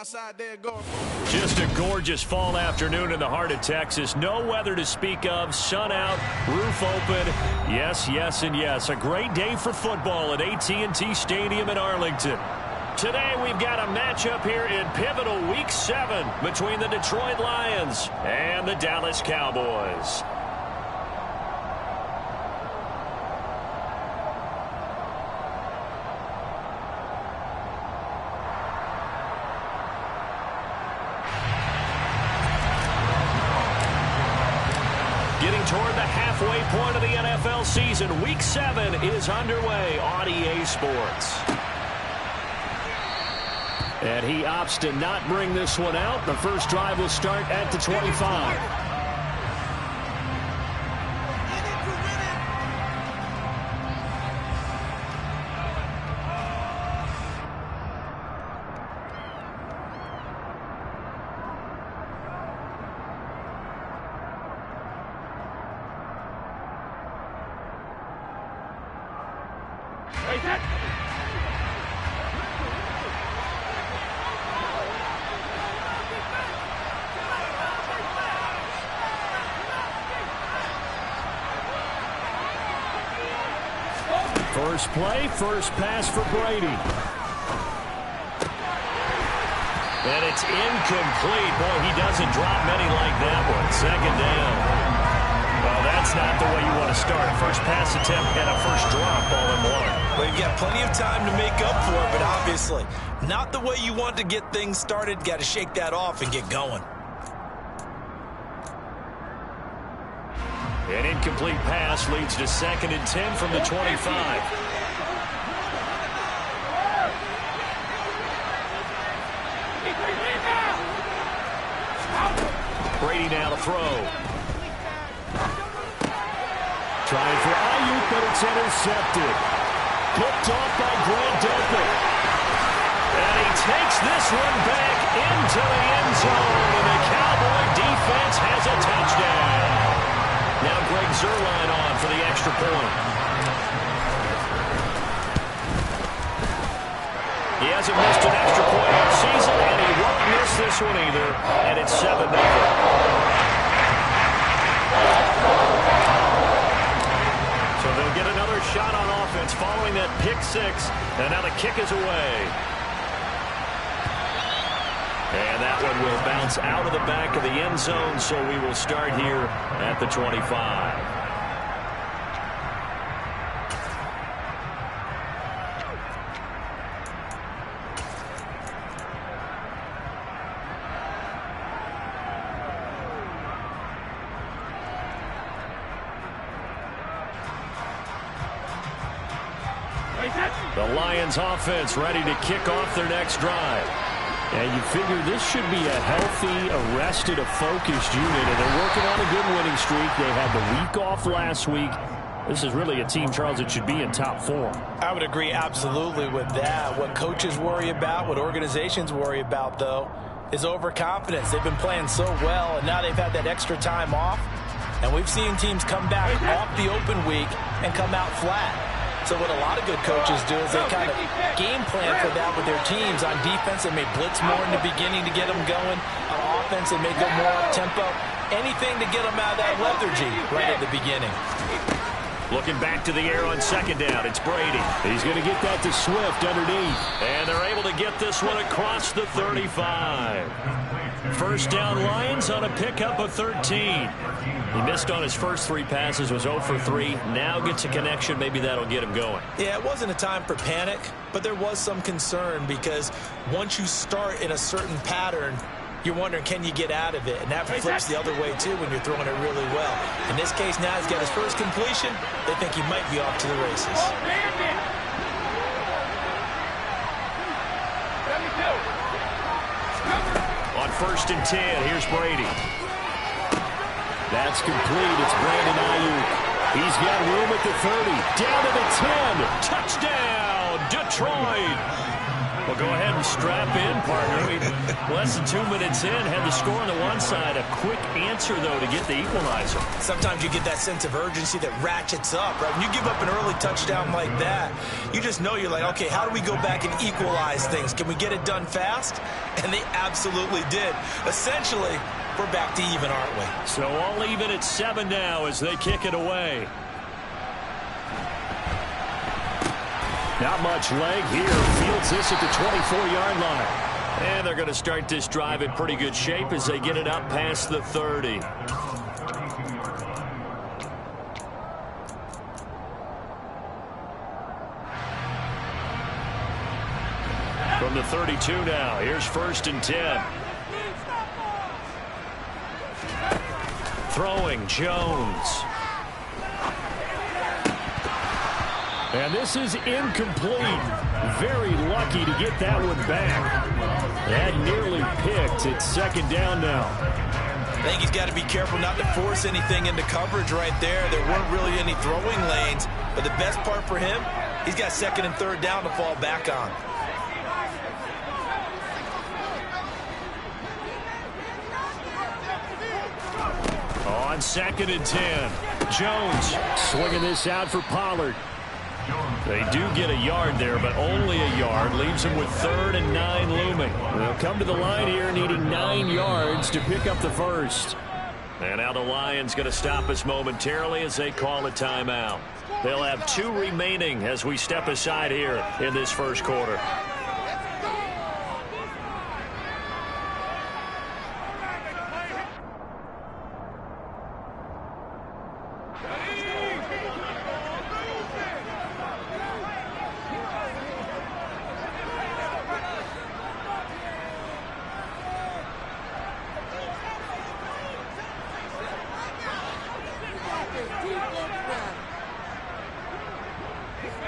outside there going. Just a gorgeous fall afternoon in the heart of Texas. No weather to speak of. Sun out, roof open. Yes, yes, and yes. A great day for football at AT&T Stadium in Arlington. Today we've got a matchup here in pivotal Week 7 between the Detroit Lions and the Dallas Cowboys. Getting toward the halfway point of the NFL season, Week 7 is underway on EA Sports. And he opts to not bring this one out. The first drive will start at the 25. First play, first pass for Brady. And it's incomplete. Boy, he doesn't drop many like that one. Second down. Well, that's not the way you want to start. A first pass attempt and a first drop all in one. Well, you've got plenty of time to make up for it, but obviously not the way you want to get things started. Got to shake that off and get going. An incomplete pass leads to 2nd and 10 from the 25. Brady now to throw. Trying for Ayuk, but it's intercepted. Picked off by Grant. And he takes this one back into the end zone. And the Cowboy defense has a touchdown. Now Greg Zuerlein on for the extra point. He hasn't missed an extra point all season, and he won't miss this one either. And it's 7-0. So they'll get another shot on offense following that pick six. And now the kick is away. And that one will bounce out of the back of the end zone, so we will start here at the 25. The Lions offense ready to kick off their next drive. And you figure this should be a healthy, arrested, a focused unit. And they're working on a good winning streak. They had the week off last week. This is really a team, Charles, that should be in top form. I would agree absolutely with that. What coaches worry about, what organizations worry about, though, is overconfidence. They've been playing so well, and now they've had that extra time off. And we've seen teams come back off the open week and come out flat. So what a lot of good coaches do is they kind of game plan for that with their teams. On defense, they may blitz more in the beginning to get them going. On offense, they may go more up-tempo. Anything to get them out of that lethargy right at the beginning. Looking back to the air on 2nd down, it's Brady. He's going to get that to Swift underneath. And they're able to get this one across the 35. First down Lions on a pickup of 13. He missed on his first 3 passes, was 0 for 3. Now gets a connection. Maybe that'll get him going. Yeah, it wasn't a time for panic, but there was some concern because once you start in a certain pattern, you're wondering, can you get out of it? And that flips the other way, too, when you're throwing it really well. In this case, now he's got his first completion. They think he might be off to the races. On 1st and 10, here's Brady. That's complete. It's Brandon Ayuk. He's got room at the 30. Down to the 10. Touchdown, Detroit. Well, go ahead and strap in, partner. Less than 2 minutes in, had the score on the one side. A quick answer, though, to get the equalizer. Sometimes you get that sense of urgency that ratchets up, right? When you give up an early touchdown like that, you just know you're like, okay, how do we go back and equalize things? Can we get it done fast? And they absolutely did. Essentially, we're back to even, aren't we? So all even at 7 now as they kick it away. Not much leg here. Fields this at the 24-yard line. And they're going to start this drive in pretty good shape as they get it up past the 30. From the 32 now, here's 1st and 10. Throwing, Jones. And this is incomplete. Very lucky to get that one back. That nearly picked. It's 2nd down now. I think he's got to be careful not to force anything into coverage right there. There weren't really any throwing lanes. But the best part for him, he's got 2nd and 3rd down to fall back on. On 2nd and 10. Jones swinging this out for Pollard. They do get a yard there, but only a yard. Leaves them with 3rd and 9 looming. They'll come to the line here needing 9 yards to pick up the first. And now the Lions going to stop us momentarily as they call a timeout. They'll have 2 remaining as we step aside here in this first quarter.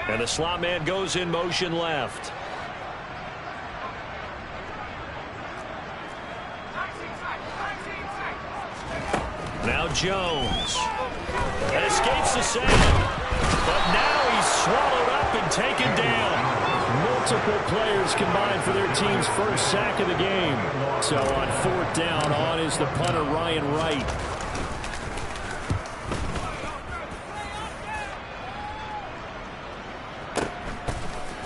And the slot man goes in motion left. Now Jones. And escapes the sand. But now he's swallowed up and taken down. Multiple players combined for their team's first sack of the game. So on 4th down, on is the punter Ryan Wright.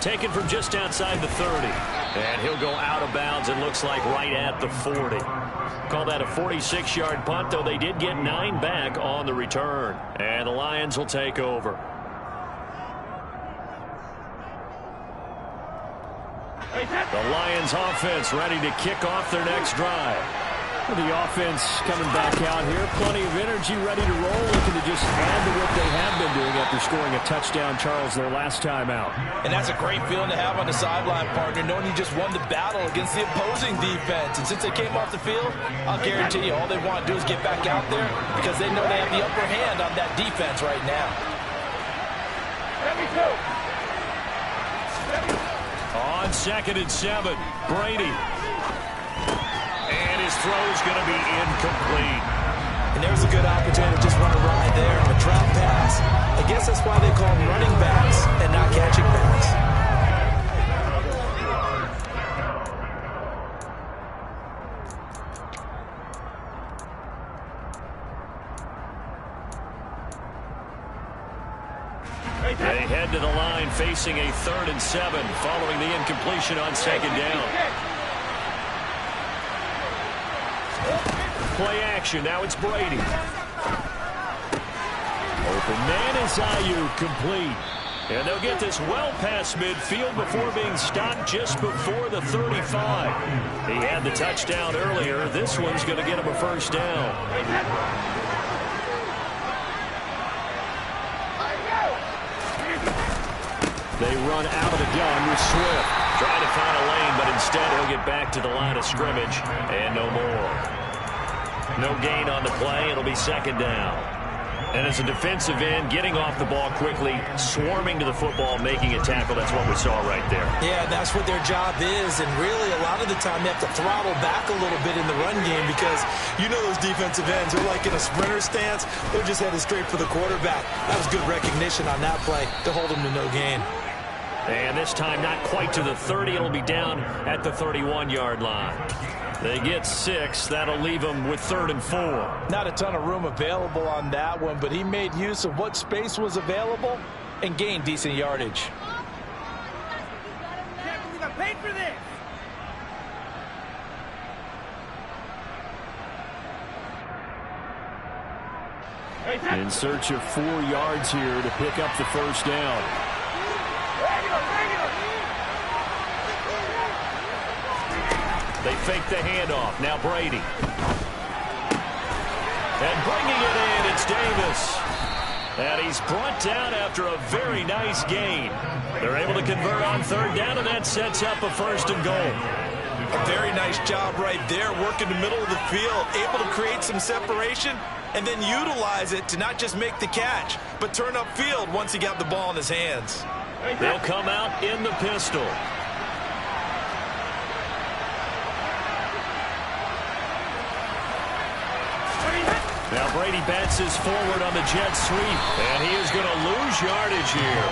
Taken from just outside the 30. And he'll go out of bounds, it looks like, right at the 40. Call that a 46-yard punt, though they did get 9 back on the return. And the Lions will take over. The Lions offense ready to kick off their next drive. The offense coming back out here. Plenty of energy, ready to roll, looking to just add to what they have been doing after scoring a touchdown, Charles, their last time out. And that's a great feeling to have on the sideline, partner, knowing you just won the battle against the opposing defense. And since they came off the field, I'll guarantee you all they want to do is get back out there because they know they have the upper hand on that defense right now. On 2nd and 7, Brady. And his throw is going to be incomplete. And there's a good opportunity to just run a ride there on a drop pass. I guess that's why they call them running backs and not catching backs. They head to the line facing a 3rd and 7 following the incompletion on 2nd down. Play action. Now it's Brady. Open man is Ayuk, complete. And they'll get this well past midfield before being stopped just before the 35. He had the touchdown earlier. This one's going to get him a 1st down. They run out of the gun with Swift. Trying to find a lane, but instead he'll get back to the line of scrimmage. And no more. No gain on the play. It'll be 2nd down. And as a defensive end, getting off the ball quickly, swarming to the football, making a tackle. That's what we saw right there. Yeah, that's what their job is. And really, a lot of the time, they have to throttle back a little bit in the run game because you know those defensive ends are like in a sprinter stance. They're just headed straight for the quarterback. That was good recognition on that play to hold them to no gain. And this time, not quite to the 30. It'll be down at the 31-yard line. They get 6. That'll leave them with 3rd and 4. Not a ton of room available on that one, but he made use of what space was available and gained decent yardage. Can't believe I paid for this. In search of 4 yards here to pick up the first down. They fake the handoff. Now Brady. And bringing it in, it's Davis. And he's brought down after a very nice gain. They're able to convert on 3rd down, and that sets up a 1st and goal. A very nice job right there, working the middle of the field, able to create some separation, and then utilize it to not just make the catch, but turn upfield once he got the ball in his hands. They'll come out in the pistol. Now Brady bounces forward on the jet sweep, and he is going to lose yardage here.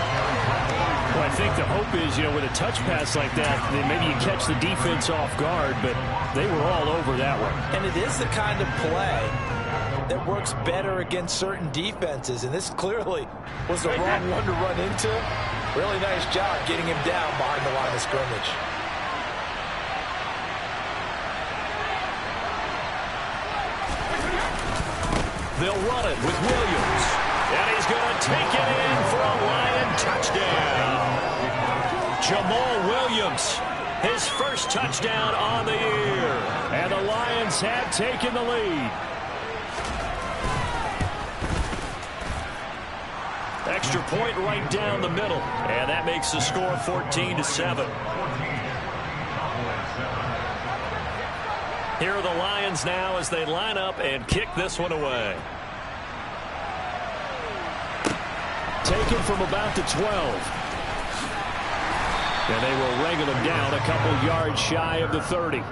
Well, I think the hope is, with a touch pass like that, then maybe you catch the defense off guard, but they were all over that one. And it is the kind of play that works better against certain defenses, and this clearly was the wrong one to run into. Really nice job getting him down behind the line of scrimmage. They'll run it with Williams. And he's going to take it in for a Lion touchdown. Jamal Williams, his first touchdown on the year. And the Lions have taken the lead. Extra point right down the middle. And that makes the score 14-7. Here are the Lions now as they line up and kick this one away. Taken from about the 12. And they will wrangle him down a couple yards shy of the 30.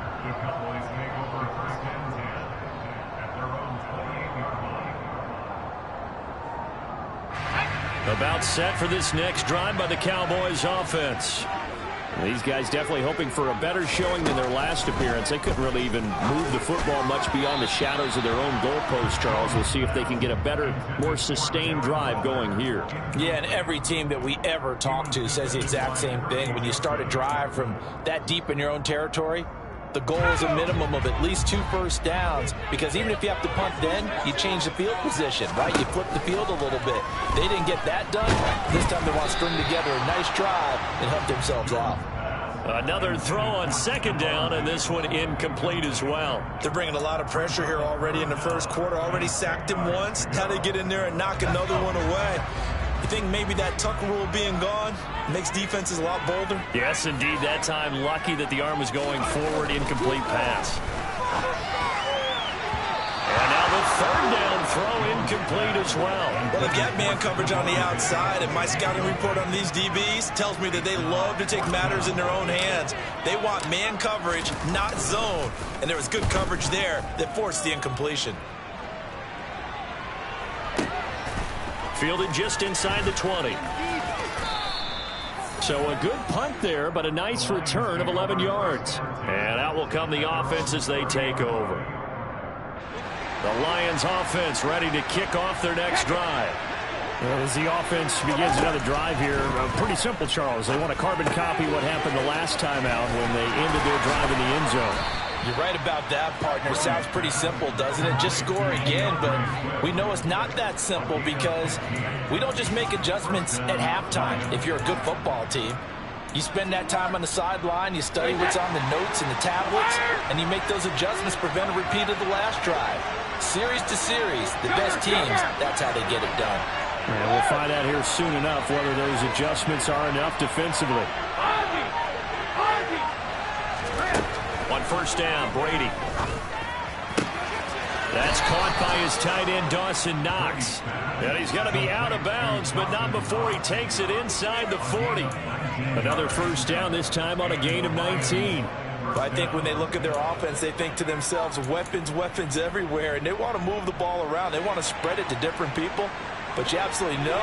About set for this next drive by the Cowboys offense. These guys definitely hoping for a better showing than their last appearance. They couldn't really even move the football much beyond the shadows of their own goalpost, Charles. We'll see if they can get a better, more sustained drive going here. Yeah, and every team that we ever talk to says the exact same thing. When you start a drive from that deep in your own territory, the goal is a minimum of at least 2 first downs, because even if you have to punt then, you change the field position, right? You flip the field a little bit. They didn't get that done. This time they want to string together a nice drive and help themselves out. Another throw on 2nd down, and this one incomplete as well. They're bringing a lot of pressure here already in the first quarter. Already sacked him once. Now they get in there and knock another one away. You think maybe that tuck rule being gone makes defenses a lot bolder? Yes, indeed. That time lucky that the arm was going forward. Incomplete pass. And now the 3rd down throw incomplete as well. Well, they've got man coverage on the outside, and my scouting report on these DBs tells me that they love to take matters in their own hands. They want man coverage, not zone. And there was good coverage there that forced the incompletion. Fielded just inside the 20. So a good punt there, but a nice return of 11 yards. And out will come the offense as they take over. The Lions offense ready to kick off their next drive. Well, as the offense begins another drive here, pretty simple, Charles. They want to carbon copy what happened the last time out when they ended their drive in the end zone. You're right about that, partner. Sounds pretty simple, doesn't it? Just score again, but we know it's not that simple because we don't just make adjustments at halftime if you're a good football team. You spend that time on the sideline, you study what's on the notes and the tablets, and you make those adjustments, prevent a repeat of the last drive. Series to series, the best teams, that's how they get it done. And we'll find out here soon enough whether those adjustments are enough defensively. On 1st down, Brady. That's caught by his tight end, Dawson Knox. And he's going to be out of bounds, but not before he takes it inside the 40. Another 1st down, this time on a gain of 19. But I think when they look at their offense, they think to themselves, weapons, weapons everywhere, and they want to move the ball around. They want to spread it to different people. But you absolutely know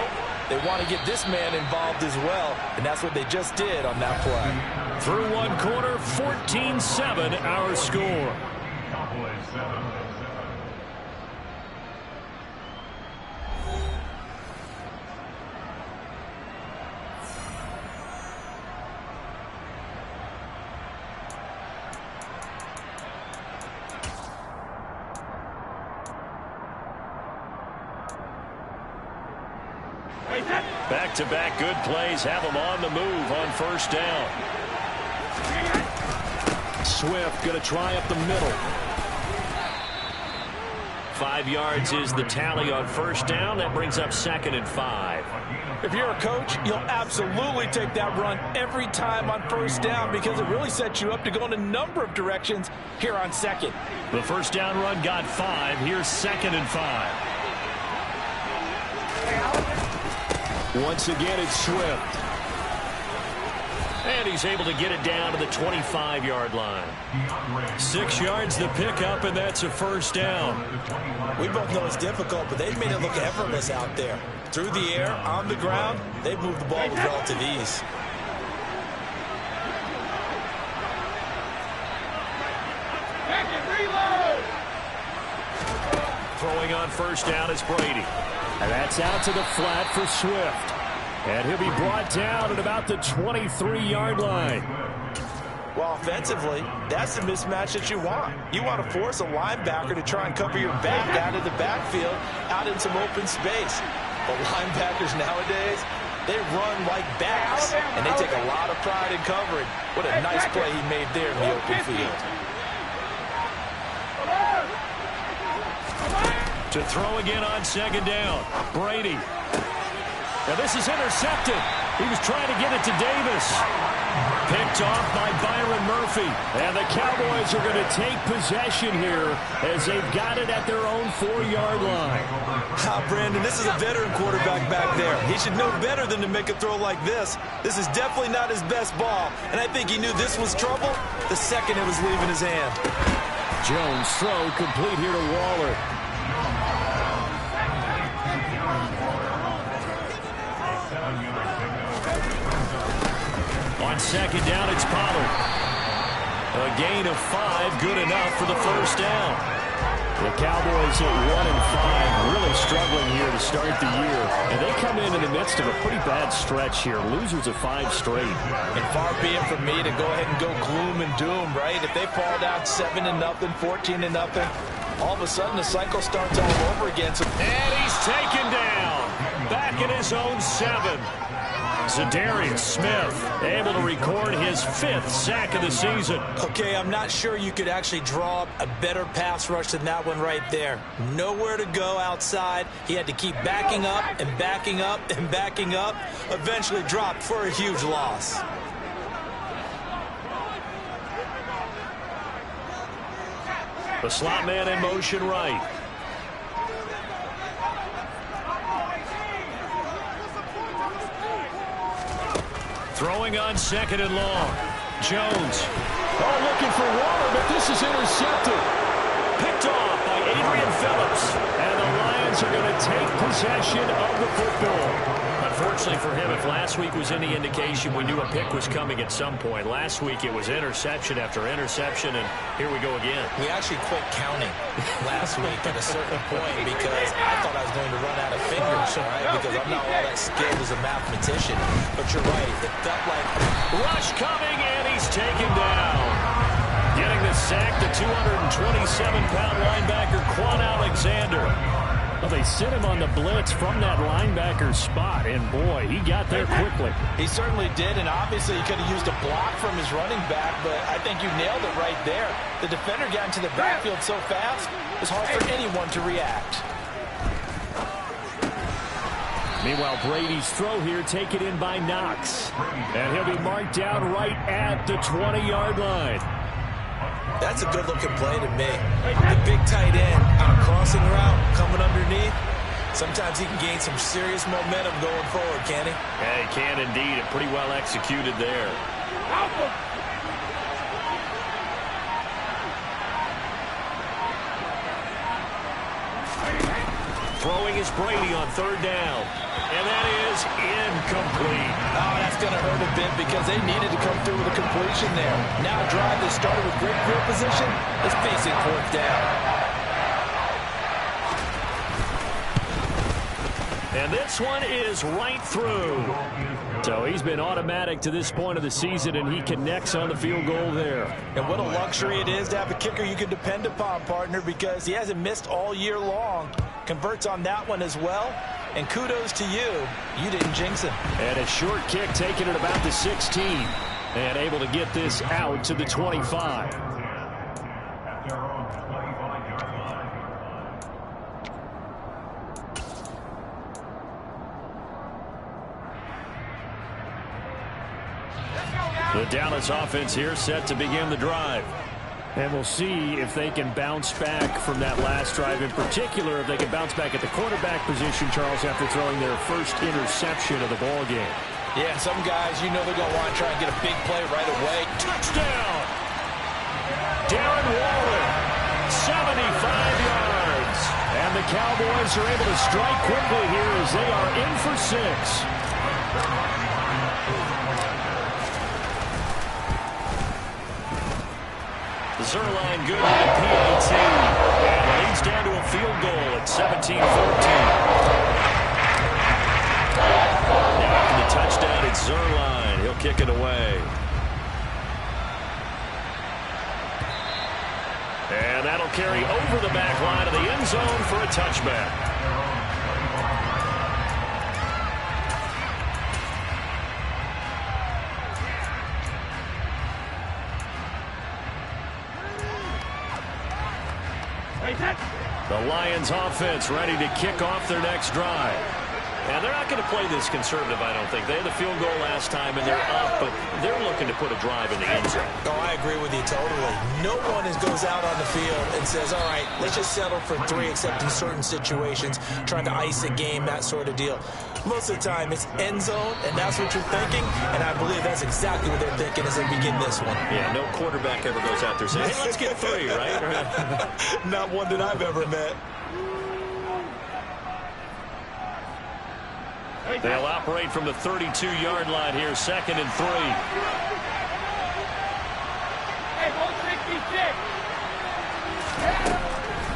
they want to get this man involved as well, and that's what they just did on that play. Through one quarter, 14-7 our score. Back-to-back good plays have them on the move on first down. Swift going to try up the middle. 5 yards is the tally on first down. That brings up 2nd and 5. If you're a coach, you'll absolutely take that run every time on first down because it really sets you up to go in a number of directions here on 2nd. The first down run got 5. Here's 2nd and 5. Once again, it's Swift. And he's able to get it down to the 25-yard line. 6 yards the pickup, and that's a first down. We both know it's difficult, but they've made it look effortless out there. Through the air, on the ground, they've moved the ball with relative ease. Throwing on first down is Brady. And that's out to the flat for Swift. And he'll be brought down at about the 23-yard line. Well, offensively, that's the mismatch that you want. You want to force a linebacker to try and cover your back out of the backfield, out in some open space. But linebackers nowadays, they run like backs, and they take a lot of pride in covering. What a nice play he made there in the open field. To throw again on second down. Brady. Now this is intercepted. He was trying to get it to Davis. Picked off by Byron Murphy. And the Cowboys are going to take possession here as they've got it at their own 4-yard line. Brandon, this is a veteran quarterback back there. He should know better than to make a throw like this. This is definitely not his best ball. And I think he knew this was trouble the second it was leaving his hand. Jones throw complete here to Waller. On second down, it's Pollard. A gain of 5, good enough for the first down. The Cowboys at 1-5, really struggling here to start the year. And they come in the midst of a pretty bad stretch here. Losers of 5 straight. And far be it from me to go ahead and go gloom and doom, right? If they fall down 7-0, 14-0, all of a sudden the cycle starts all over again. And he's taken down. Back in his own 7. Zadarius Smith able to record his 5th sack of the season. Okay, I'm not sure you could actually draw up a better pass rush than that one right there. Nowhere to go outside. He had to keep backing up and backing up and backing up. Eventually dropped for a huge loss. The slot man in motion right. Throwing on second and long. Jones. Oh, looking for Waller, but this is intercepted. Picked off by Adrian Phillips. And the Lions are going to take possession of the football. Unfortunately for him, if last week was any indication, we knew a pick was coming at some point. Last week it was interception after interception, and here we go again. We actually quit counting last week at a certain point because I thought I was going to run out of fingers, all right, because I'm not all that skilled as a mathematician. But you're right, it felt like... Rush coming, and he's taken down. Getting the sack, the 227-pound linebacker, Quan Alexander. Well, they sent him on the blitz from that linebacker spot, and boy, he got there quickly. He certainly did, and obviously he could have used a block from his running back, but I think you nailed it right there. The defender got into the backfield so fast, it was hard for anyone to react. Meanwhile, Brady's throw here taken in by Knox, and he'll be marked down right at the 20-yard line. That's a good-looking play to me. The big tight end on a crossing route coming underneath. Sometimes he can gain some serious momentum going forward, can he? Yeah, he can indeed. And pretty well executed there. Throwing is Brady on third down. And that is incomplete. Oh, that's going to hurt a bit because they needed to come through with a completion there. Now a drive that started with great field position is facing fourth down. And this one is right through. So he's been automatic to this point of the season, and he connects on the field goal there. And what a luxury it is to have a kicker you can depend upon, partner, because he hasn't missed all year long. Converts on that one as well. And kudos to you. You didn't jinx him. And a short kick taken at about the 16. And able to get this out to the 25. The Dallas offense here set to begin the drive. And we'll see if they can bounce back from that last drive. In particular, if they can bounce back at the quarterback position, Charles, after throwing their first interception of the ball game. Yeah, some guys, you know they're going to want to try and get a big play right away. Touchdown! Darren Waller, 75 yards. And the Cowboys are able to strike quickly here as they are in for 6. Zerline good with the PAT. And leads down to a field goal at 17-14. Now after the touchdown, it's Zerline. He'll kick it away. And that'll carry over the back line of the end zone for a touchback. The Lions offense ready to kick off their next drive. And they're not going to play this conservative, I don't think. They had the field goal last time, and they're up, but they're looking to put a drive in the end zone. Oh, I agree with you totally. No one goes out on the field and says, all right, let's just settle for 3, except in certain situations, trying to ice a game, that sort of deal. Most of the time, it's end zone, and that's what you're thinking, and I believe that's exactly what they're thinking as they begin this one. Yeah, no quarterback ever goes out there saying, hey, let's get 3, right? Not one that I've ever met. They'll operate from the 32-yard line here, 2nd and 3.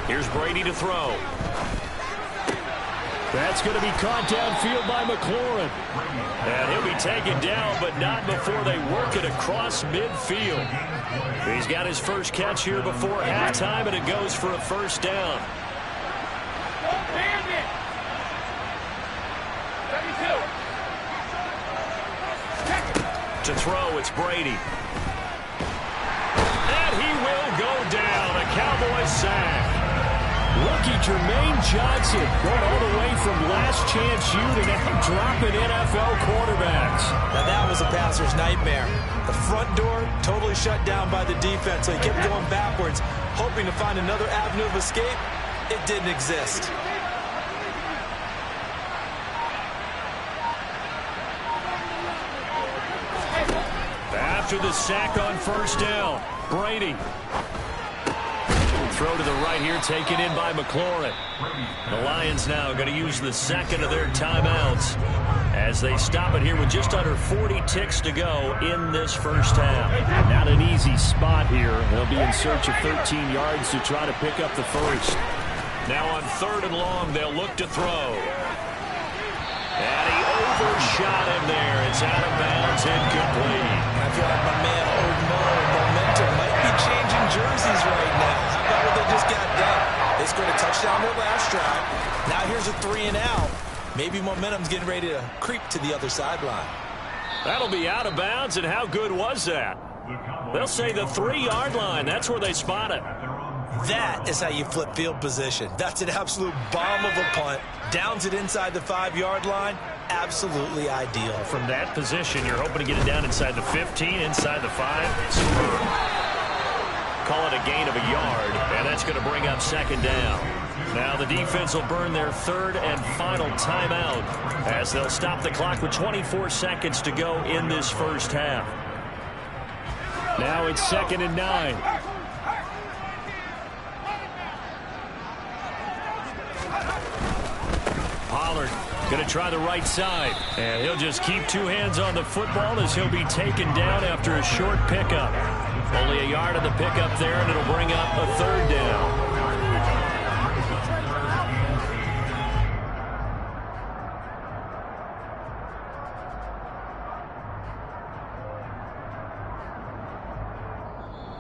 Here's Brady to throw. That's going to be caught downfield by McLaurin. And he'll be taken down, but not before they work it across midfield. He's got his first catch here before halftime, and it goes for a first down. To throw, it's Brady. And he will go down. A Cowboys sack. Rookie Jermaine Johnson going all the way from last chance you to now dropping NFL quarterbacks. Now that was a passer's nightmare. The front door totally shut down by the defense, so he kept going backwards, hoping to find another avenue of escape. It didn't exist. After the sack on first down, Brady. Throw to the right here, taken in by McLaurin. The Lions now going to use the second of their timeouts as they stop it here with just under 40 ticks to go in this first half. Not an easy spot here. They'll be in search of 13 yards to try to pick up the first. Now on 3rd and long, they'll look to throw. And he overshot him there. It's out of bounds, incomplete. I feel like my man momentum might be changing jerseys right now. How about what they just got done? They scored a touchdown their last drive. Now here's a 3 and out. Maybe momentum's getting ready to creep to the other sideline. That'll be out of bounds, and how good was that? They'll say the 3-yard line. That's where they spot it. That is how you flip field position. That's an absolute bomb of a punt. Downs it inside the 5-yard line. Absolutely ideal. From that position, you're hoping to get it down inside the 15, inside the 5. Superb. Call it a gain of a yard, and that's going to bring up 2nd down. Now the defense will burn their 3rd and final timeout as they'll stop the clock with 24 seconds to go in this first half. Now it's 2nd and 9. Going to try the right side. And he'll just keep two hands on the football as he'll be taken down after a short pickup. Only a yard on the pickup there, and it'll bring up a third down.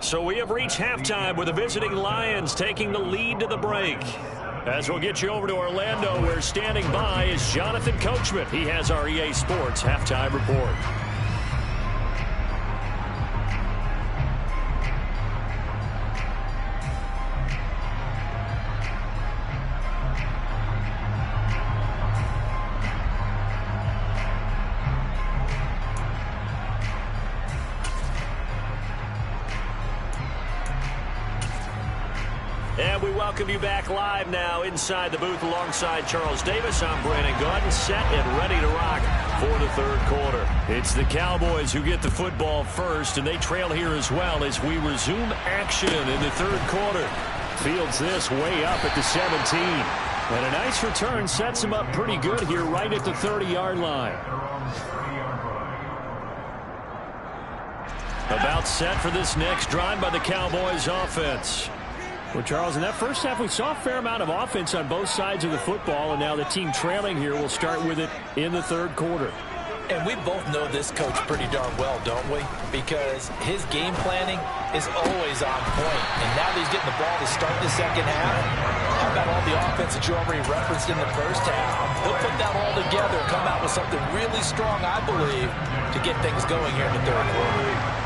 So we have reached halftime with the visiting Lions taking the lead to the break. As we'll get you over to Orlando, where standing by is Jonathan Coachman. He has our EA Sports halftime report. And we welcome you back live now inside the booth alongside Charles Davis. I'm Brandon Gaudin, set and ready to rock for the third quarter. It's the Cowboys who get the football first, and they trail here as well as we resume action in the third quarter. Fields this way up at the 17. And a nice return sets him up pretty good here right at the 30-yard line. About set for this next drive by the Cowboys offense. Well, Charles, in that first half, we saw a fair amount of offense on both sides of the football, and now the team trailing here will start with it in the third quarter. And we both know this coach pretty darn well, don't we? Because his game planning is always on point. And now that he's getting the ball to start the second half, how about all the offense that you already referenced in the first half? He'll put that all together and come out with something really strong, I believe, to get things going here in the third quarter.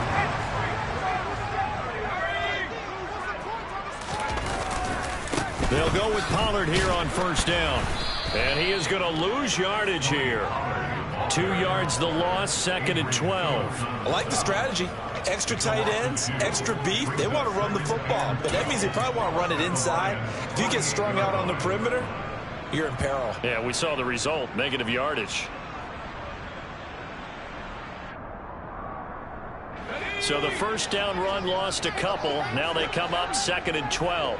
They'll go with Pollard here on first down. And he is going to lose yardage here. 2 yards the loss, 2nd and 12. I like the strategy. Extra tight ends, extra beef. They want to run the football, but that means they probably want to run it inside. If you get strung out on the perimeter, you're in peril. Yeah, we saw the result, negative yardage. So the first down run lost a couple. Now they come up 2nd and 12.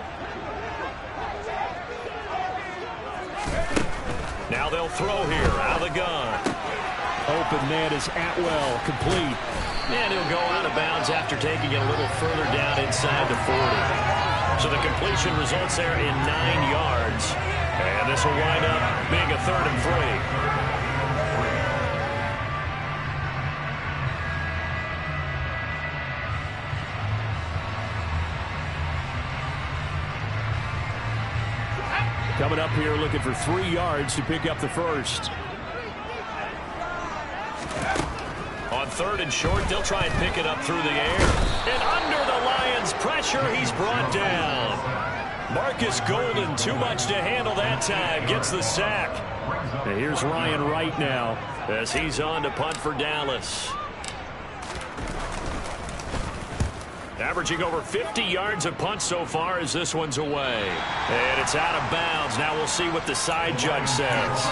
Now they'll throw here out of the gun. Open man is Atwell, complete. And he'll go out of bounds after taking it a little further down inside the 40. So the completion results there in 9 yards. And this will wind up being a 3rd and 3. Coming up here looking for 3 yards to pick up the first. On 3rd and short, they'll try and pick it up through the air. And under the Lions' pressure, he's brought down. Marcus Golden, too much to handle that time, gets the sack. And here's Ryan Wright now as he's on to punt for Dallas. Averaging over 50 yards of punt so far as this one's away. And it's out of bounds. Now we'll see what the side judge says.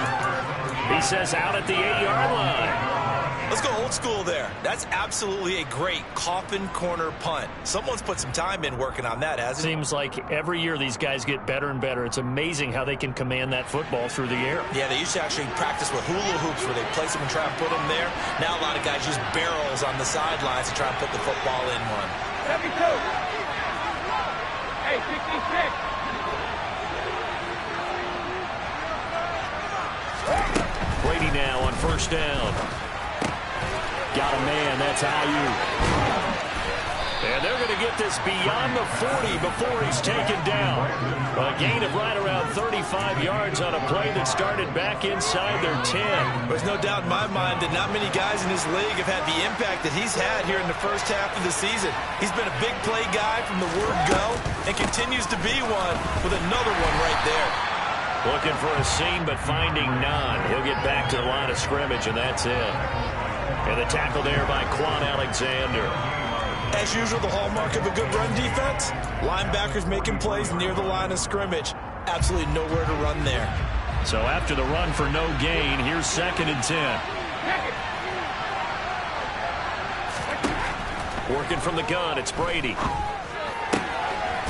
He says out at the 8-yard line. Let's go old school there. That's absolutely a great coffin corner punt. Someone's put some time in working on that, hasn't it? Seems like every year these guys get better and better. It's amazing how they can command that football through the air. Yeah, they used to actually practice with hula hoops where they place them and try and put them there. Now a lot of guys use barrels on the sidelines to try and put the football in one. 72. Hey, 66. Brady now on first down. Got a man, that's Ayuk. And they're going to get this beyond the 40 before he's taken down. A gain of right around 35 yards on a play that started back inside their 10. There's no doubt in my mind that not many guys in this league have had the impact that he's had here in the first half of the season. He's been a big play guy from the word go and continues to be one with another one right there. Looking for a seam, but finding none. He'll get back to the line of scrimmage, and that's it. And the tackle there by Quan Alexander. As usual, the hallmark of a good run defense, linebackers making plays near the line of scrimmage. Absolutely nowhere to run there. So after the run for no gain, here's 2nd and 10. Working from the gun, it's Brady.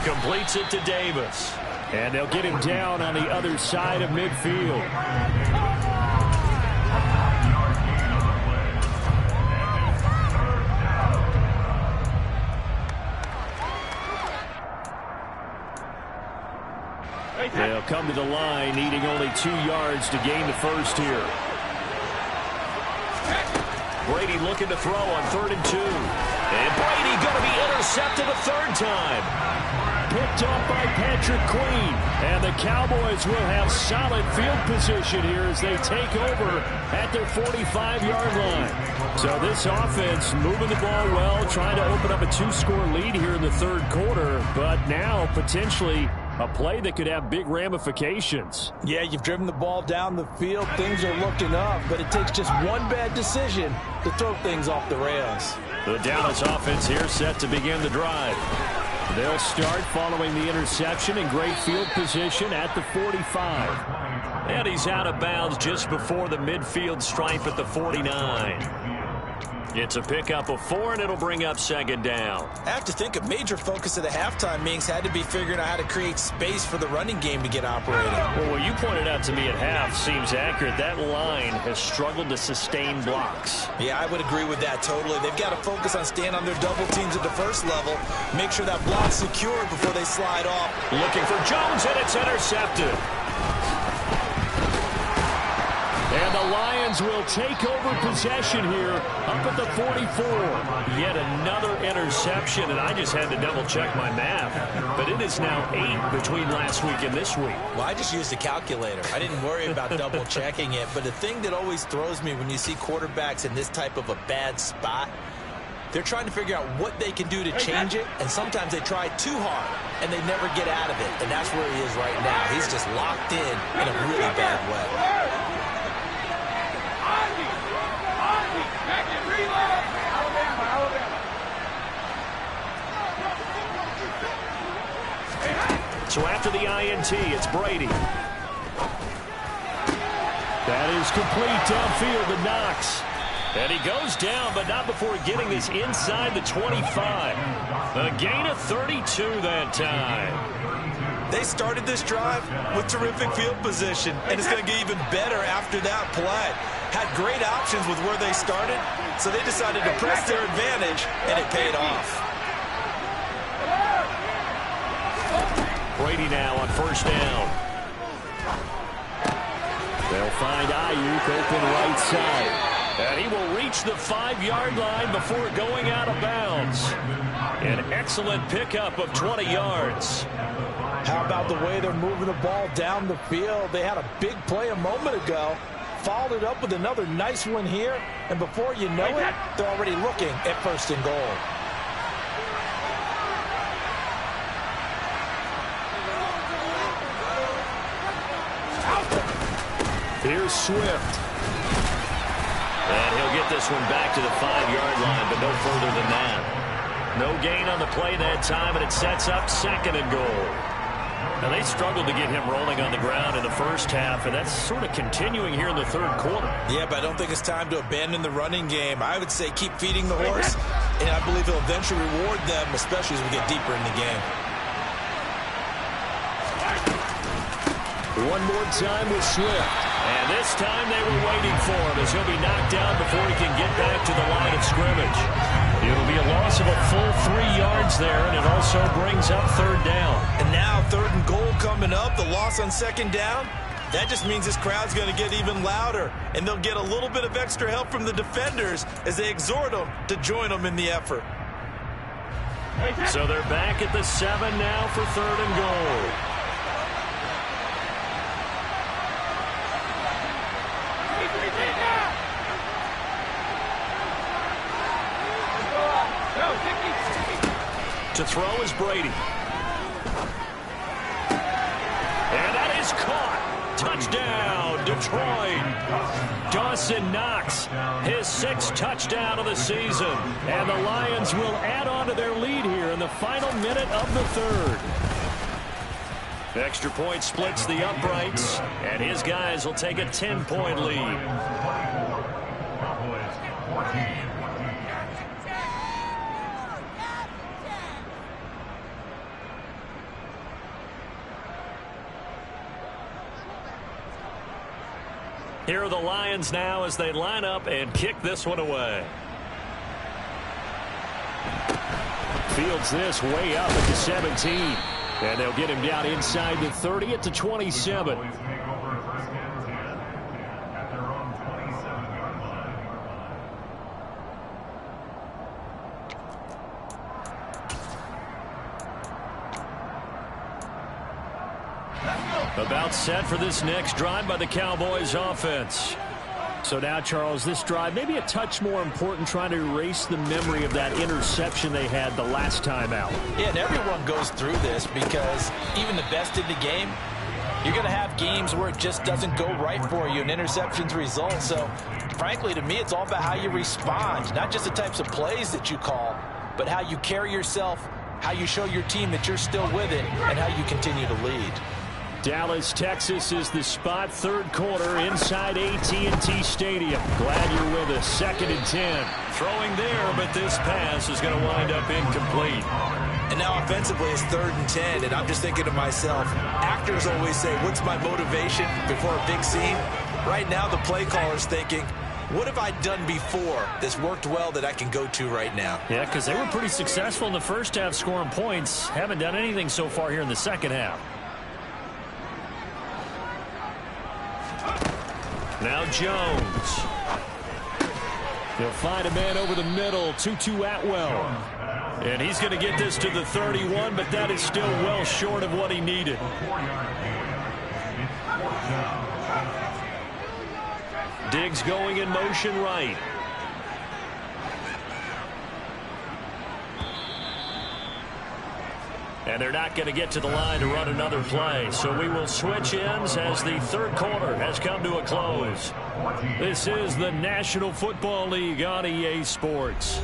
Completes it to Davis. And they'll get him down on the other side of midfield. They'll come to the line, needing only 2 yards to gain the first here. Brady looking to throw on 3rd and 2. And Brady going to be intercepted a 3rd time. Picked off by Patrick Queen. And the Cowboys will have solid field position here as they take over at their 45-yard line. So this offense moving the ball well, trying to open up a 2-score lead here in the 3rd quarter. But now potentially a play that could have big ramifications. Yeah, you've driven the ball down the field. Things are looking up, but it takes just one bad decision to throw things off the rails. The Dallas offense here set to begin the drive. They'll start following the interception in great field position at the 45. And he's out of bounds just before the midfield stripe at the 49. It's a pickup of 4, and it'll bring up 2nd down. I have to think a major focus of the halftime meetings had to be figuring out how to create space for the running game to get operating. Well, what you pointed out to me at half seems accurate. That line has struggled to sustain blocks. Yeah, I would agree with that totally. They've got to focus on staying on their double teams at the first level, make sure that block's secure before they slide off. Looking for Jones, and it's intercepted. And the Lions will take over possession here up at the 44. Yet another interception, and I just had to double-check my math. But it is now 8 between last week and this week. Well, I just used a calculator. I didn't worry about double-checking it. But the thing that always throws me when you see quarterbacks in this type of a bad spot, they're trying to figure out what they can do to change it, and sometimes they try too hard, and they never get out of it. And that's where he is right now. He's just locked in a really bad way. So after the INT, it's Brady. That is complete downfield to Knox. And he goes down, but not before getting this inside the 25. A gain of 32 that time. They started this drive with terrific field position, and it's going to get even better after that play. Had great options with where they started, so they decided to press their advantage, and it paid off. Brady now on 1st down. They'll find Ayuk open right side. And he will reach the 5-yard line before going out of bounds. An excellent pickup of 20 yards. How about the way they're moving the ball down the field? They had a big play a moment ago. Followed it up with another nice one here. And before you know it, they're already looking at 1st and goal. Here's Swift. And he'll get this one back to the 5-yard line, but no further than that. No gain on the play that time, and it sets up 2nd and goal. Now, they struggled to get him rolling on the ground in the first half, and that's sort of continuing here in the 3rd quarter. Yeah, but I don't think it's time to abandon the running game. I would say keep feeding the horse, and I believe he'll eventually reward them, especially as we get deeper in the game. One more time with Swift. And this time they were waiting for him as he'll be knocked down before he can get back to the line of scrimmage. It'll be a loss of a full 3 yards there, and it also brings up 3rd down. And now 3rd and goal coming up, the loss on 2nd down. That just means this crowd's going to get even louder, and they'll get a little bit of extra help from the defenders as they exhort them to join them in the effort. So they're back at the 7 now for 3rd and goal. To throw is Brady. And that is caught. Touchdown, Detroit. Dawson Knox, his 6th touchdown of the season. And the Lions will add on to their lead here in the final minute of the 3rd. Extra point splits the uprights, and his guys will take a 10-point lead. Here are the Lions now as they line up and kick this one away. Fields this way up at the 17. And they'll get him down inside the 30 at the 27. About set for this next drive by the Cowboys offense. So now, Charles, this drive maybe a touch more important, trying to erase the memory of that interception they had the last time out. Yeah, and everyone goes through this because even the best in the game, you're going to have games where it just doesn't go right for you and interceptions result. So, frankly, to me, it's all about how you respond, not just the types of plays that you call, but how you carry yourself, how you show your team that you're still with it, and how you continue to lead. Dallas, Texas is the spot, third quarter inside AT&T Stadium. Glad you're with us. 2nd and 10. Throwing there, but this pass is going to wind up incomplete. And now offensively it's 3rd and 10, and I'm just thinking to myself, actors always say, what's my motivation before a big scene? Right now the play caller's thinking, what have I done before that's worked well that I can go to right now? Yeah, because they were pretty successful in the first half scoring points. Haven't done anything so far here in the second half. Now Jones. He'll find a man over the middle. Tutu Atwell. And he's going to get this to the 31, but that is still well short of what he needed. Diggs going in motion right. And they're not going to get to the line to run another play. So we will switch ends as the third quarter has come to a close. This is the National Football League on EA Sports.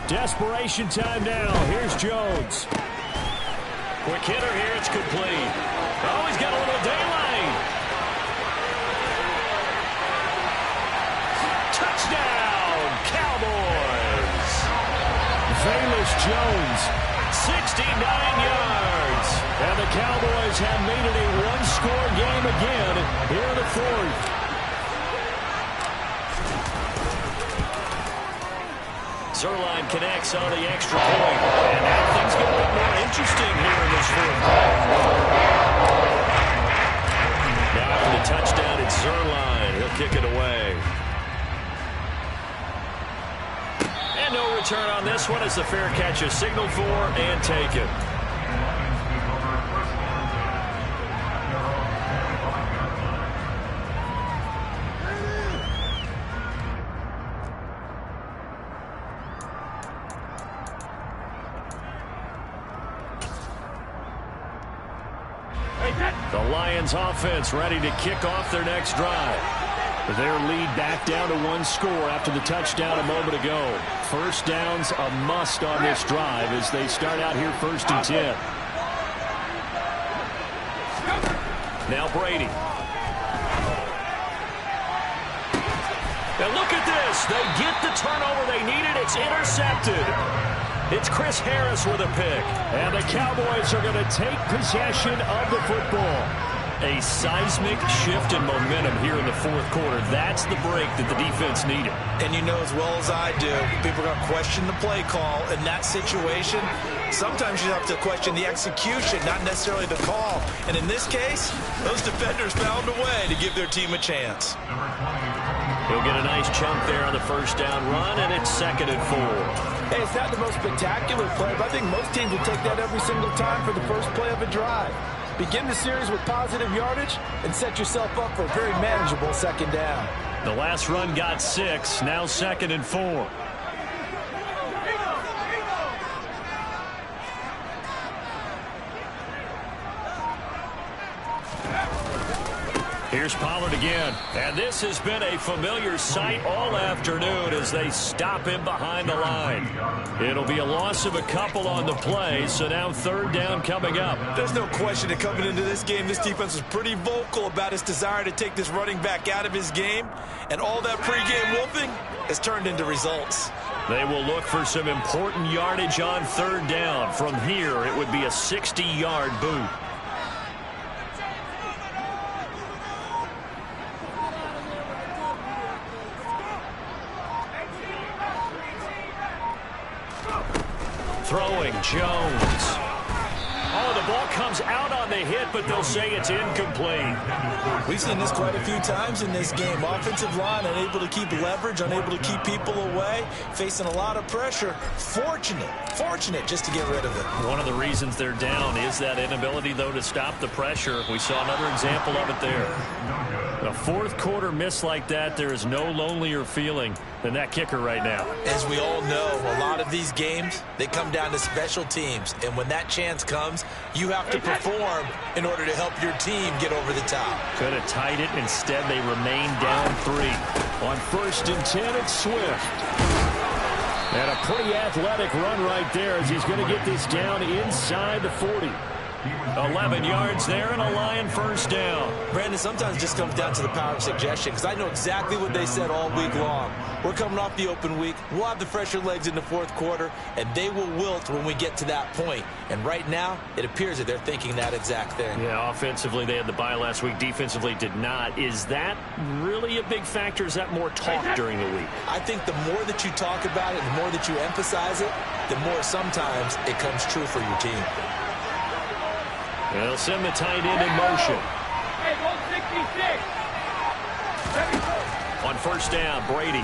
Desperation time now. Here's Jones. Quick hitter here. It's complete. Oh, he's got a little daylight. Touchdown, Cowboys. Velus Jones, 69 yards. And the Cowboys have made it a one-score game again here in the fourth. Zerline connects on the extra point. And now things get a bit more interesting here in this fourth quarter. Now after the touchdown, it's Zerline. He'll kick it away. And no return on this one as the fair catch is signaled for and taken. The Lions offense ready to kick off their next drive. Their lead back down to one score after the touchdown a moment ago. First down's a must on this drive as they start out here 1st and 10. Now Brady. Now look at this. They get the turnover they needed. It's intercepted. It's Chris Harris with a pick. And the Cowboys are going to take possession of the football. A seismic shift in momentum here in the fourth quarter. That's the break that the defense needed. And you know as well as I do, people are going to question the play call. In that situation, sometimes you have to question the execution, not necessarily the call. And in this case, those defenders found a way to give their team a chance. He'll get a nice chunk there on the first down run, and it's 2nd and 4. Hey, it's not the most spectacular play, but I think most teams will take that every single time for the first play of a drive. Begin the series with positive yardage and set yourself up for a very manageable 2nd down. The last run got 6, now 2nd and 4. Here's Pollard again. And this has been a familiar sight all afternoon as they stop him behind the line. It'll be a loss of a couple on the play, so now third down coming up. There's no question that coming into this game, this defense was pretty vocal about its desire to take this running back out of his game. And all that pregame wolfing has turned into results. They will look for some important yardage on third down. From here, it would be a 60-yard boot. Throwing, Jones. Oh, the ball comes out on the hit, but they'll say it's incomplete. We've seen this quite a few times in this game. Offensive line unable to keep leverage, unable to keep people away, facing a lot of pressure. Fortunate just to get rid of it. One of the reasons they're down is that inability, though, to stop the pressure. We saw another example of it there. A fourth quarter miss like that, there is no lonelier feeling than that kicker right now. As we all know, a lot of these games, they come down to special teams. And when that chance comes, you have to perform in order to help your team get over the top. Could have tied it. Instead, they remain down 3. On 1st and 10, it's Swift. And a pretty athletic run right there as he's going to get this down inside the 40. 11 yards there and a Lion first down. Brandon, sometimes it just comes down to the power of suggestion, because I know exactly what they said all week long. We're coming off the open week. We'll have the fresher legs in the fourth quarter, and they will wilt when we get to that point. And right now, it appears that they're thinking that exact thing. Yeah, offensively, they had the bye last week. Defensively, did not. Is that really a big factor? Is that more talk during the week? I think the more that you talk about it, the more that you emphasize it, the more sometimes it comes true for your team. They'll send the tight end in motion. On first down, Brady.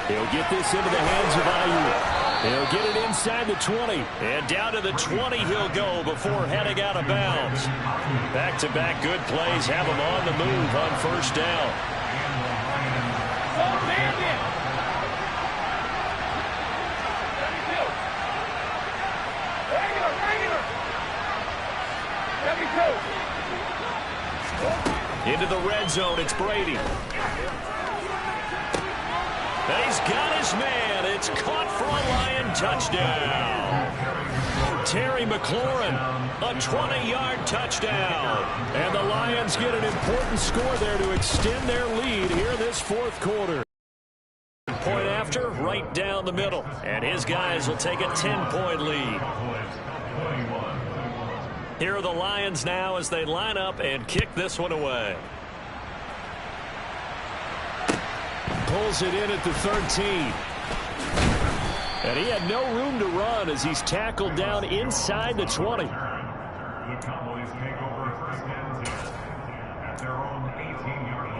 He'll get this into the hands of Ayuk. He'll get it inside the 20. And down to the 20 he'll go before heading out of bounds. Back-to-back good plays have him on the move on first down. Into the red zone, it's Brady. And he's got his man. It's caught for a Lion touchdown. Terry McLaurin, a 20-yard touchdown. And the Lions get an important score there to extend their lead here this fourth quarter. Point after, right down the middle. And his guys will take a 10-point lead. Here are the Lions now as they line up and kick this one away. Pulls it in at the 13. And he had no room to run as he's tackled down inside the 20. The Cowboys take over first and 10 at their own 18-yard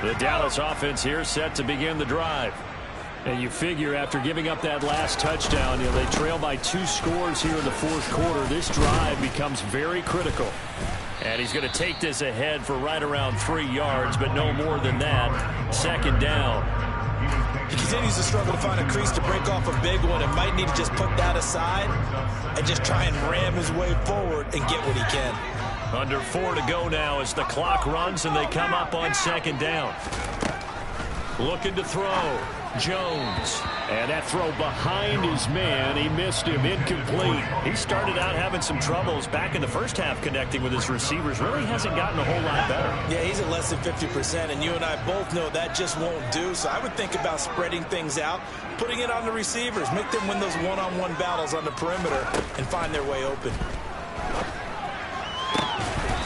line. The Dallas offense here set to begin the drive. And you figure after giving up that last touchdown, they trail by 2 scores here in the fourth quarter. This drive becomes very critical. And he's going to take this ahead for right around 3 yards, but no more than that. Second down. He continues to struggle to find a crease to break off a big one, and might need to just put that aside and just try and ram his way forward and get what he can. Under 4 to go now as the clock runs and they come up on second down. Looking to throw. Jones. And that throw behind his man. He missed him. Incomplete. He started out having some troubles back in the first half connecting with his receivers. Really hasn't gotten a whole lot better. Yeah, he's at less than 50%, and you and I both know that just won't do. So I would think about spreading things out, putting it on the receivers, make them win those one-on-one battles on the perimeter and find their way open.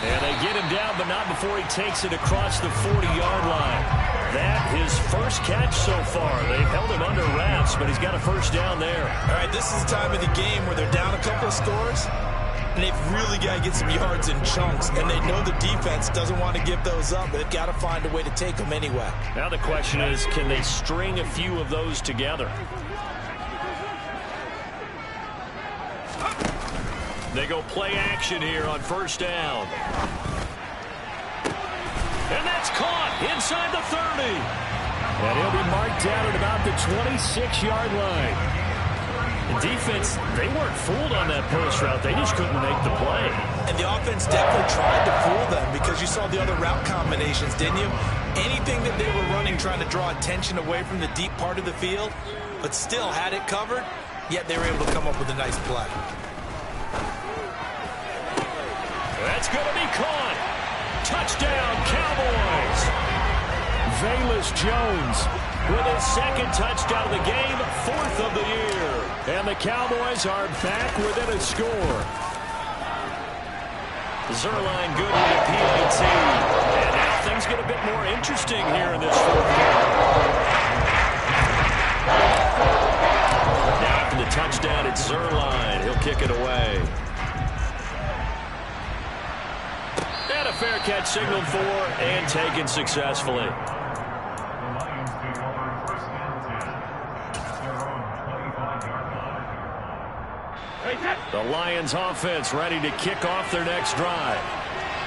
And they get him down, but not before he takes it across the 40-yard line. That his first catch so far. They've held him under wraps, but he's got a first down there. All right, this is the time of the game where they're down a couple of scores, and they've really got to get some yards in chunks, and they know the defense doesn't want to give those up, but they've got to find a way to take them anyway. Now the question is, can they string a few of those together? They go play action here on first down. And that's caught inside the 30. And he'll be marked down at about the 26-yard line. The defense, they weren't fooled on that post route. They just couldn't make the play. And the offense definitely tried to fool them because you saw the other route combinations, didn't you? Anything that they were running trying to draw attention away from the deep part of the field, but still had it covered, yet they were able to come up with a nice play. That's going to be caught. Touchdown, Cowboys. Velus Jones with his second touchdown of the game, 4th of the year. And the Cowboys are back within a score. Zerline good with the PAT. And now things get a bit more interesting here in this 4th quarter. Now for the touchdown, it's Zerline. He'll kick it away. And a fair catch signaled for and taken successfully. The Lions offense ready to kick off their next drive.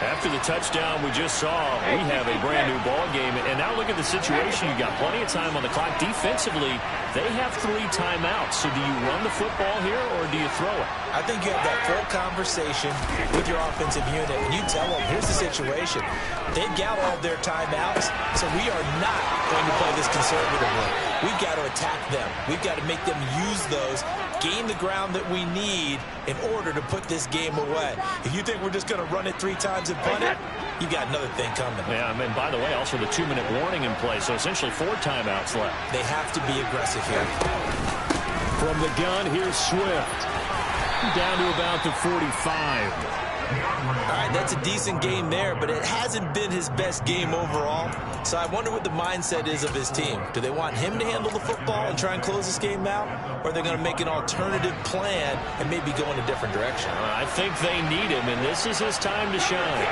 After the touchdown we just saw, we have a brand new ball game. And now look at the situation. You got plenty of time on the clock. Defensively, they have 3 timeouts. So do you run the football here or do you throw it? I think you have that full conversation with your offensive unit, and you tell them, here's the situation. They've got all their timeouts, so we are not going to play this conservatively. We've got to attack them. We've got to make them use those, gain the ground that we need in order to put this game away. If you think we're just going to run it 3 times and punt it, you got another thing coming. Yeah, I mean, by the way, also the 2-minute warning in play, so essentially 4 timeouts left. They have to be aggressive here. From the gun, here's Swift. Down to about the 45. All right, that's a decent game there, but it hasn't been his best game overall. So I wonder what the mindset is of his team. Do they want him to handle the football and try and close this game out? Or are they going to make an alternative plan and maybe go in a different direction? I think they need him, and this is his time to shine.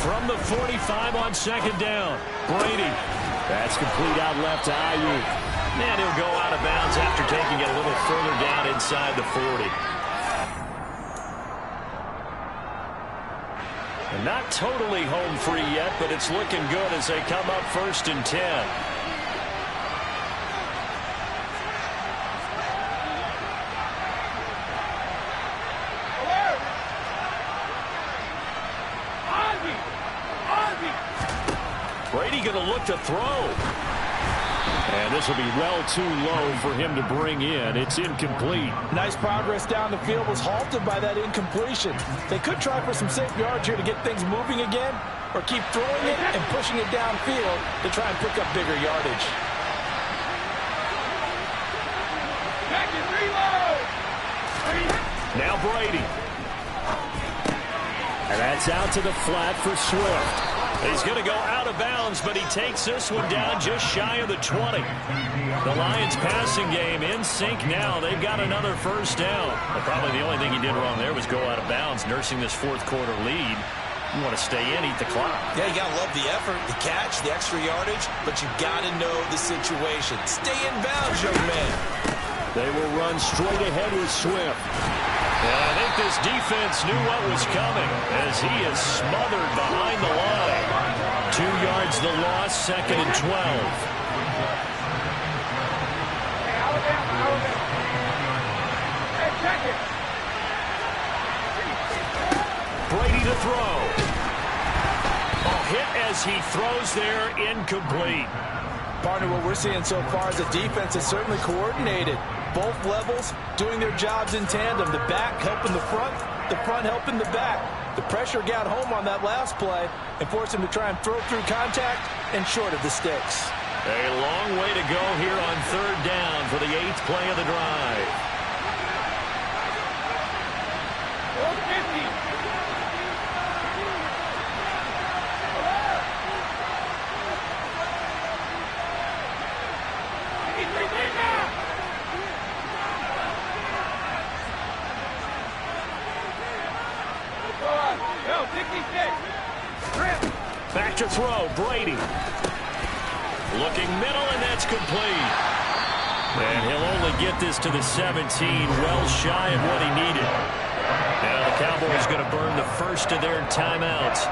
From the 45 on 2nd down, Brady. That's complete out left to Ayuk. And he'll go out of bounds after taking it a little further down inside the 40. And not totally home free yet, but it's looking good as they come up 1st and 10. Brady going to look to throw. And this will be well too low for him to bring in. It's incomplete. Nice progress down the field was halted by that incompletion. They could try for some safe yards here to get things moving again, or keep throwing it and pushing it downfield to try and pick up bigger yardage. Now Brady. And that's out to the flat for Swift. He's going to go out of bounds, but he takes this one down just shy of the 20. The Lions passing game in sync now. They've got another 1st down. But probably the only thing he did wrong there was go out of bounds, nursing this 4th quarter lead. You want to stay in, eat the clock. Yeah, you got to love the effort, the catch, the extra yardage, but you got to know the situation. Stay in bounds, young man. They will run straight ahead with Swift. And I think this defense knew what was coming as he is smothered behind the line. 2 yards the loss, 2nd and 12. Brady to throw. A hit as he throws there, incomplete. Partner, what we're seeing so far is the defense is certainly coordinated. Both levels doing their jobs in tandem. The back helping the front helping the back. The pressure got home on that last play and forced him to try and throw through contact and short of the sticks. A long way to go here on 3rd down for the 8th play of the drive. Back to throw, Brady. Looking middle, and that's complete. And he'll only get this to the 17, well shy of what he needed. Now the Cowboys going to burn the first of their timeouts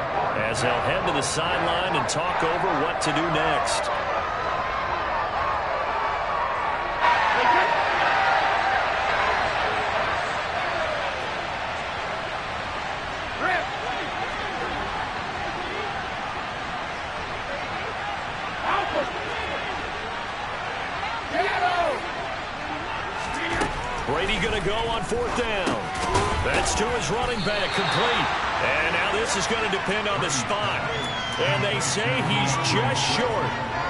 as they'll head to the sideline and talk over what to do next. Brady going to go on 4th down. That's to his running back, complete. And now this is going to depend on the spot. And they say he's just short.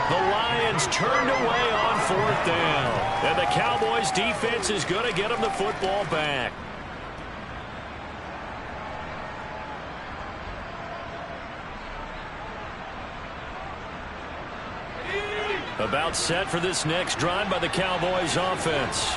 The Lions turned away on 4th down. And the Cowboys defense is going to get him the football back. About set for this next drive by the Cowboys offense.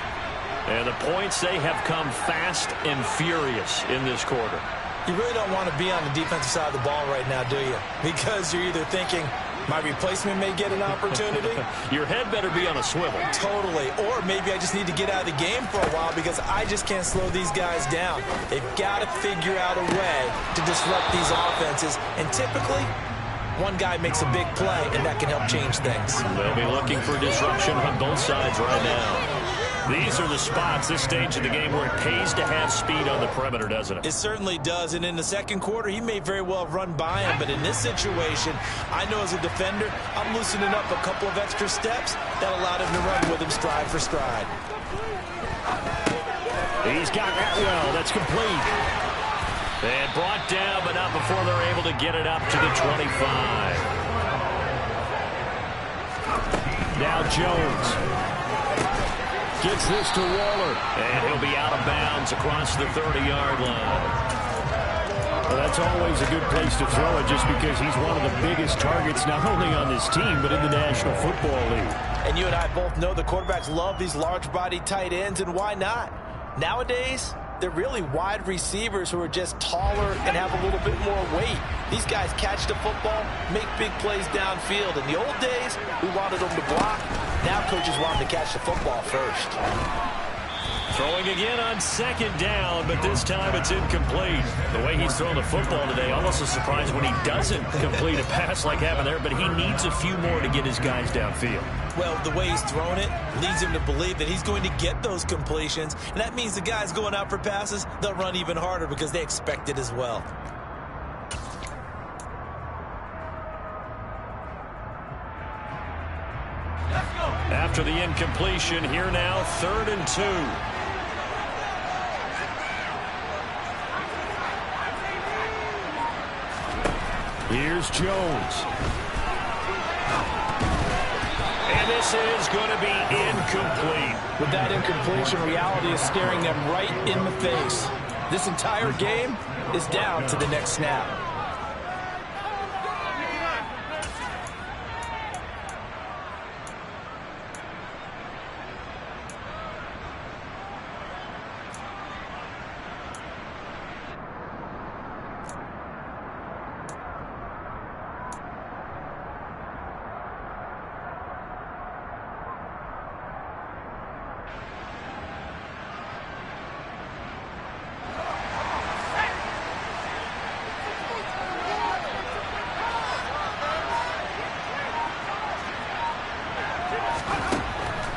And the points, they have come fast and furious in this quarter. You really don't want to be on the defensive side of the ball right now, do you? Because you're either thinking, my replacement may get an opportunity. Your head better be on a swivel. Totally. Or maybe I just need to get out of the game for a while because I just can't slow these guys down. They've got to figure out a way to disrupt these offenses. And typically, one guy makes a big play, and that can help change things. They'll be looking for disruption on both sides right now. These are the spots, this stage of the game, where it pays to have speed on the perimeter, doesn't it? It certainly does, and in the second quarter, he may very well run by him, but in this situation, I know as a defender, I'm loosening up a couple of extra steps that allowed him to run with him stride for stride. He's got that well. That's complete. And brought down, but not before they're able to get it up to the 25. Now Jones gets this to Waller, and he'll be out of bounds across the 30-yard line. Well, that's always a good place to throw it just because he's one of the biggest targets not only on this team but in the National Football League. And you and I both know the quarterbacks love these large-body tight ends, and why not? Nowadays, they're really wide receivers who are just taller and have a little bit more weight. These guys catch the football, make big plays downfield. In the old days, we wanted them to block. Now coaches want them to catch the football first. Throwing again on 2nd down, but this time it's incomplete. The way he's thrown the football today, almost a surprise when he doesn't complete a pass like happened there, but he needs a few more to get his guys downfield. Well, the way he's thrown it leads him to believe that he's going to get those completions, and that means the guys going out for passes, they'll run even harder because they expect it as well. After the incompletion, here now, 3rd and 2. Here's Jones. And this is going to be incomplete. With that incompletion, reality is staring them right in the face. This entire game is down to the next snap.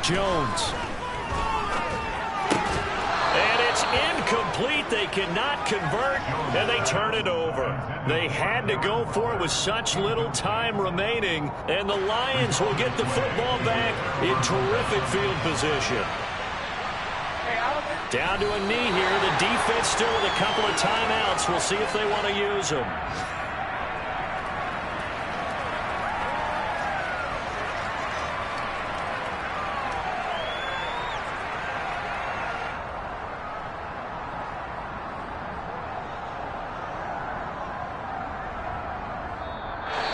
Jones. And it's incomplete. They cannot convert, and they turn it over. They had to go for it with such little time remaining, and the Lions will get the football back in terrific field position. Down to a knee here. The defense still with a couple of timeouts. We'll see if they want to use them.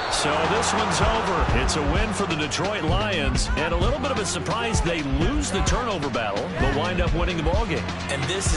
So this one's over. It's a win for the Detroit Lions, and a little bit of a surprise they lose the turnover battle, but wind up winning the ballgame. And this